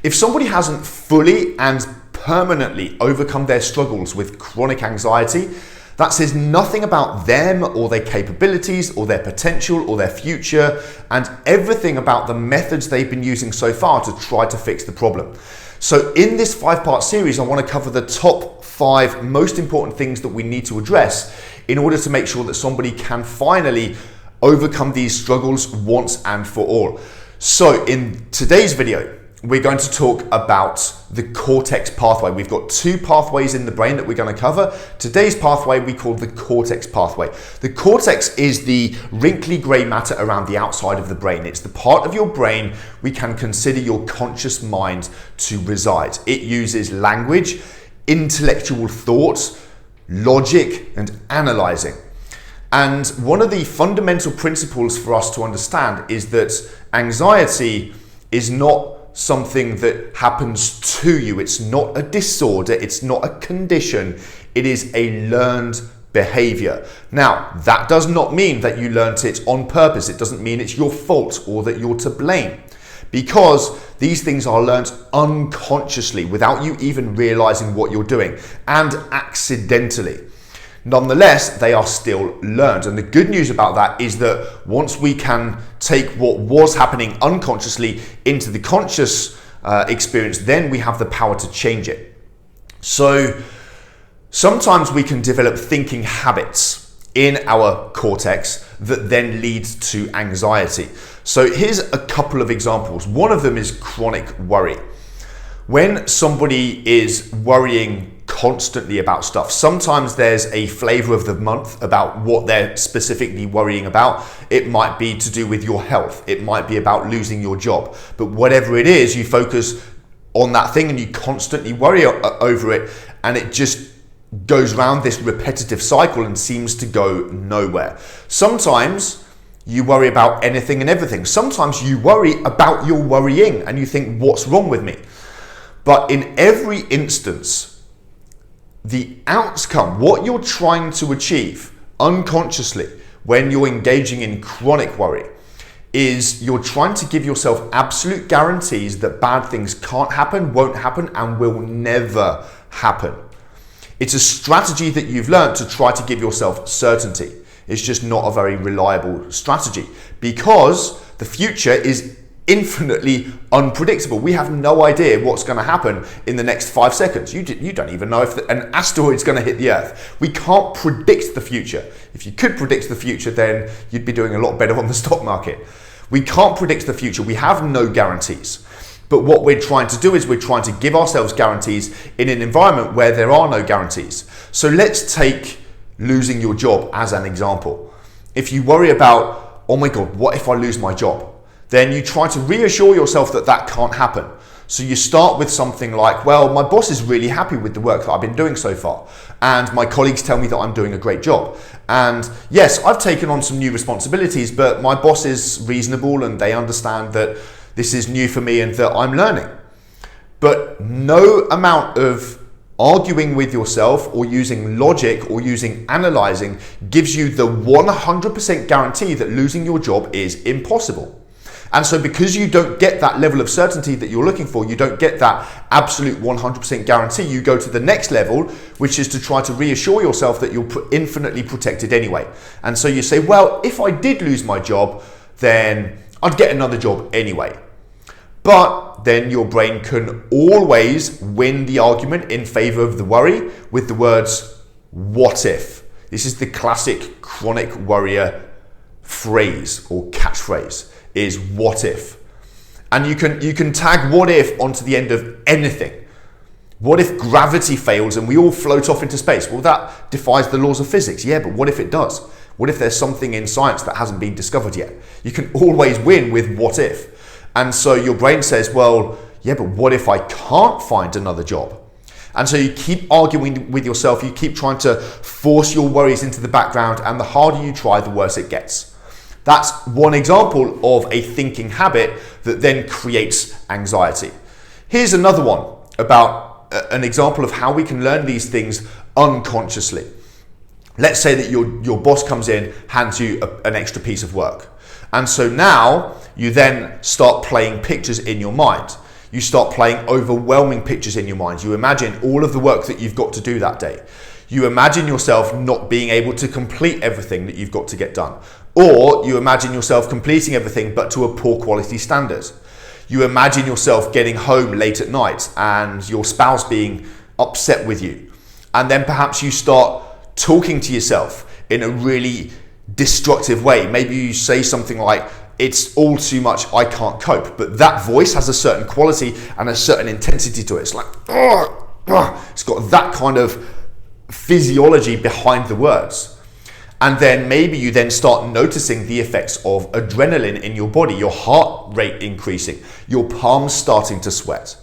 If somebody hasn't fully and permanently overcome their struggles with chronic anxiety, that says nothing about them or their capabilities or their potential or their future, and everything about the methods they've been using so far to try to fix the problem. So in this 5-part series, I want to cover the top 5 most important things that we need to address in order to make sure that somebody can finally overcome these struggles once and for all. So in today's video, we're going to talk about the Cortex pathway. We've got 2 pathways in the brain that we're going to cover. Today's pathway we call the Cortex pathway. The Cortex is the wrinkly grey matter around the outside of the brain. It's the part of your brain we can consider your conscious mind to reside. It uses language, intellectual thoughts, logic, and analysing. And one of the fundamental principles for us to understand is that anxiety is not something that happens to you. It's not a disorder, it's not a condition, it is a learned behavior. Now, that does not mean that you learnt it on purpose. It doesn't mean it's your fault or that you're to blame, because these things are learnt unconsciously without you even realizing what you're doing, and accidentally. Nonetheless, they are still learned. And the good news about that is that once we can take what was happening unconsciously into the conscious experience, then we have the power to change it. So sometimes we can develop thinking habits in our cortex that then leads to anxiety. So here's a couple of examples. One of them is chronic worry. When somebody is worrying constantly about stuff, sometimes there's a flavor of the month about what they're specifically worrying about. It might be to do with your health. It might be about losing your job. But whatever it is, you focus on that thing and you constantly worry over it, and it just goes around this repetitive cycle and seems to go nowhere. Sometimes you worry about anything and everything. Sometimes you worry about your worrying and you think, what's wrong with me? But in every instance, the outcome, what you're trying to achieve unconsciously when you're engaging in chronic worry, is you're trying to give yourself absolute guarantees that bad things can't happen, won't happen, and will never happen. It's a strategy that you've learned to try to give yourself certainty. It's just not a very reliable strategy, because the future is infinitely unpredictable. We have no idea what's going to happen in the next 5 seconds. You don't even know if an asteroid's going to hit the Earth. We can't predict the future. If you could predict the future, then you'd be doing a lot better on the stock market. We can't predict the future. We have no guarantees. But what we're trying to do is we're trying to give ourselves guarantees in an environment where there are no guarantees. So let's take losing your job as an example. If you worry about, oh my God, what if I lose my job? Then you try to reassure yourself that that can't happen. So you start with something like, well, my boss is really happy with the work that I've been doing so far, and my colleagues tell me that I'm doing a great job. And yes, I've taken on some new responsibilities, but my boss is reasonable and they understand that this is new for me and that I'm learning. But no amount of arguing with yourself or using logic or using analyzing gives you the 100% guarantee that losing your job is impossible. And so because you don't get that level of certainty that you're looking for, you don't get that absolute 100% guarantee, you go to the next level, which is to try to reassure yourself that you're infinitely protected anyway. And so you say, well, if I did lose my job, then I'd get another job anyway. But then your brain can always win the argument in favor of the worry with the words, what if? This is the classic chronic worrier phrase or catchphrase, is what if. And you can tag what if onto the end of anything. What if gravity fails and we all float off into space? Well, that defies the laws of physics. Yeah, but what if it does? What if there's something in science that hasn't been discovered yet? You can always win with what if. And so your brain says, well, yeah, but what if I can't find another job? And so you keep arguing with yourself, you keep trying to force your worries into the background, and the harder you try, the worse it gets. That's one example of a thinking habit that then creates anxiety. Here's another one about an example of how we can learn these things unconsciously. Let's say that your boss comes in, hands you an extra piece of work. And so now you then start playing pictures in your mind. You start playing overwhelming pictures in your mind. You imagine all of the work that you've got to do that day. You imagine yourself not being able to complete everything that you've got to get done. Or you imagine yourself completing everything but to a poor quality standard. You imagine yourself getting home late at night and your spouse being upset with you. And then perhaps you start talking to yourself in a really destructive way. Maybe you say something like, it's all too much, I can't cope. But that voice has a certain quality and a certain intensity to it. It's like, it's got that kind of physiology behind the words. And then maybe you then start noticing the effects of adrenaline in your body, your heart rate increasing, your palms starting to sweat.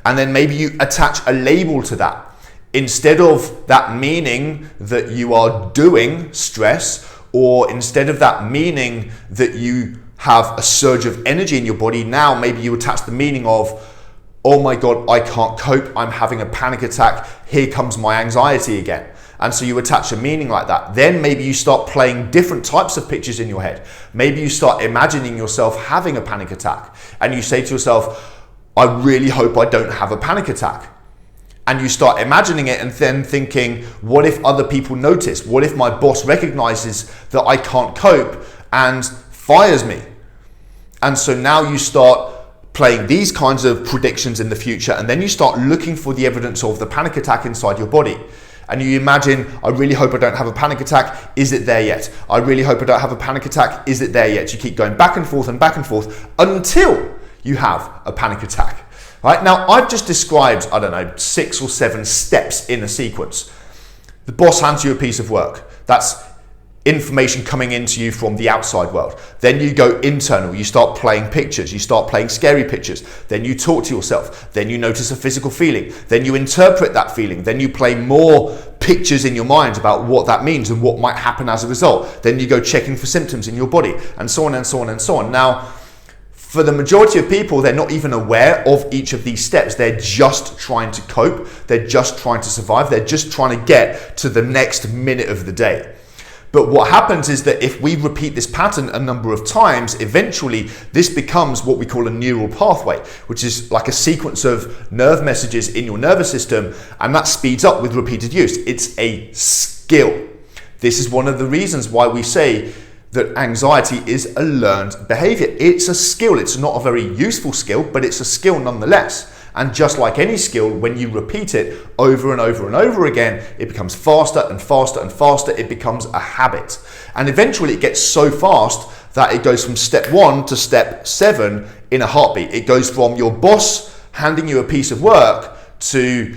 And then maybe you attach a label to that. Instead of that meaning that you are doing stress, or instead of that meaning that you have a surge of energy in your body, now maybe you attach the meaning of, oh my God, I can't cope, I'm having a panic attack, here comes my anxiety again. And so you attach a meaning like that. Then maybe you start playing different types of pictures in your head. Maybe you start imagining yourself having a panic attack and you say to yourself, I really hope I don't have a panic attack. And you start imagining it and then thinking, what if other people notice? What if my boss recognizes that I can't cope and fires me? And so now you start playing these kinds of predictions in the future, and then you start looking for the evidence of the panic attack inside your body. And you imagine, I really hope I don't have a panic attack. Is it there yet? I really hope I don't have a panic attack. Is it there yet? You keep going back and forth until you have a panic attack. Right? Now, I've just described, 6 or 7 steps in a sequence. The boss hands you a piece of work. That's information coming into you from the outside world. Then you go internal. You start playing pictures. You start playing scary pictures. Then you talk to yourself. Then you notice a physical feeling. Then you interpret that feeling. Then you play more pictures in your mind about what that means and what might happen as a result. Then you go checking for symptoms in your body, and so on and so on and so on. Now, for the majority of people, they're not even aware of each of these steps. They're just trying to cope. They're just trying to survive. They're just trying to get to the next minute of the day. But what happens is that if we repeat this pattern a number of times, eventually this becomes what we call a neural pathway, which is like a sequence of nerve messages in your nervous system, and that speeds up with repeated use. It's a skill. This is one of the reasons why we say that anxiety is a learned behavior. It's a skill. It's not a very useful skill, but it's a skill nonetheless. And just like any skill, when you repeat it over and over and over again, it becomes faster and faster and faster. It becomes a habit. And eventually it gets so fast that it goes from step 1 to step 7 in a heartbeat. It goes from your boss handing you a piece of work to,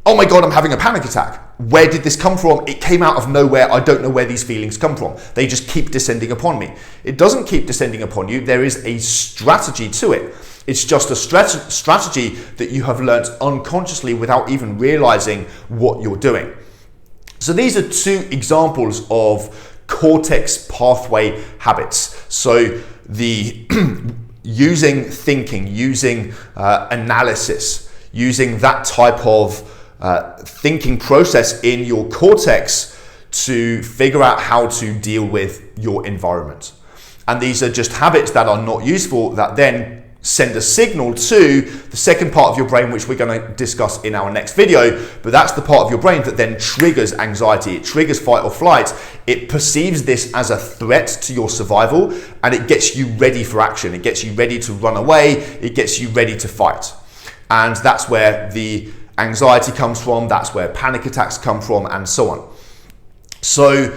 oh my God, I'm having a panic attack. Where did this come from? It came out of nowhere. I don't know where these feelings come from. They just keep descending upon me. It doesn't keep descending upon you. There is a strategy to it. It's just a strategy that you have learnt unconsciously without even realizing what you're doing. So these are 2 examples of Cortex pathway habits. So the using thinking, using analysis, using that type of thinking process in your cortex to figure out how to deal with your environment. And these are just habits that are not useful, that then send a signal to the second part of your brain, which we're going to discuss in our next video. But that's the part of your brain that then triggers anxiety. It triggers fight or flight. It perceives this as a threat to your survival, and it gets you ready for action. It gets you ready to run away. It gets you ready to fight. And that's where the anxiety comes from. That's where panic attacks come from, and so on. So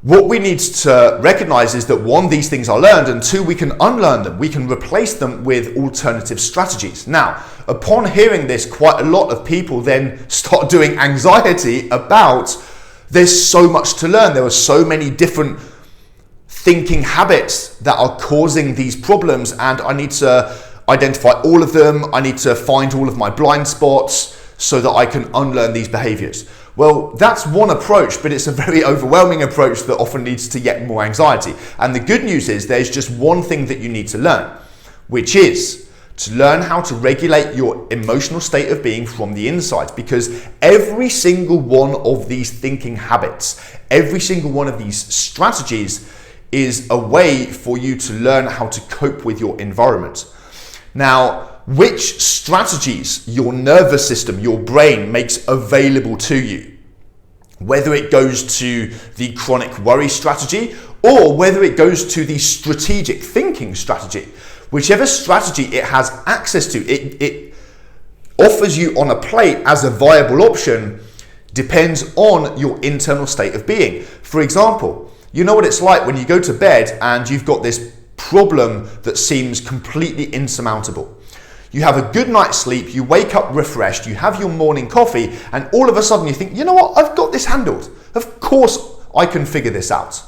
what we need to recognize is that 1, these things are learned, and 2, we can unlearn them. We can replace them with alternative strategies. Now, upon hearing this, quite a lot of people then start doing anxiety about there's so much to learn. There are so many different thinking habits that are causing these problems, and I need to identify all of them. I need to find all of my blind spots so that I can unlearn these behaviors. Well, that's one approach, but it's a very overwhelming approach that often leads to yet more anxiety. And the good news is there's just one thing that you need to learn, which is to learn how to regulate your emotional state of being from the inside, because every single one of these thinking habits, every single one of these strategies is a way for you to learn how to cope with your environment. Now, which strategies your nervous system, your brain makes available to you. Whether it goes to the chronic worry strategy or whether it goes to the strategic thinking strategy. Whichever strategy it has access to, it offers you on a plate as a viable option depends on your internal state of being. For example, you know what it's like when you go to bed and you've got this problem that seems completely insurmountable. You have a good night's sleep, you wake up refreshed, you have your morning coffee, and all of a sudden you think, you know what, I've got this handled. Of course I can figure this out.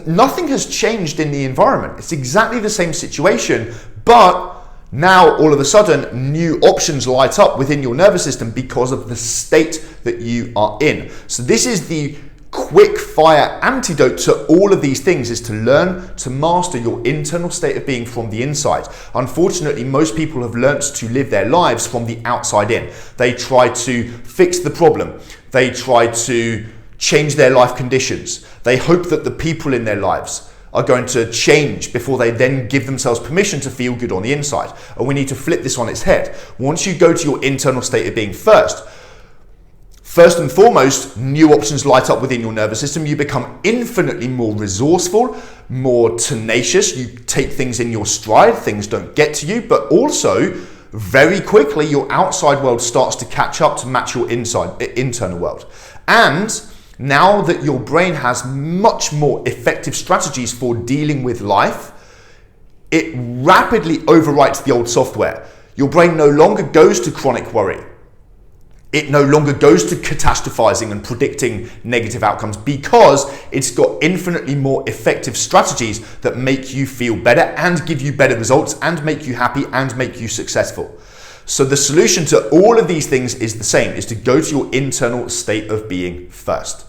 Nothing has changed in the environment. It's exactly the same situation, but now all of a sudden new options light up within your nervous system because of the state that you are in. So this is the quick fire antidote to all of these things, is to learn to master your internal state of being from the inside. Unfortunately, most people have learnt to live their lives from the outside in. They try to fix the problem. They try to change their life conditions. They hope that the people in their lives are going to change before they then give themselves permission to feel good on the inside. And we need to flip this on its head. Once you go to your internal state of being first and foremost, new options light up within your nervous system. You become infinitely more resourceful, more tenacious. You take things in your stride. Things don't get to you, but also very quickly your outside world starts to catch up to match your internal world. And now that your brain has much more effective strategies for dealing with life, it rapidly overwrites the old software. Your brain no longer goes to chronic worry. It no longer goes to catastrophizing and predicting negative outcomes because it's got infinitely more effective strategies that make you feel better and give you better results and make you happy and make you successful. So the solution to all of these things is the same, is to go to your internal state of being first.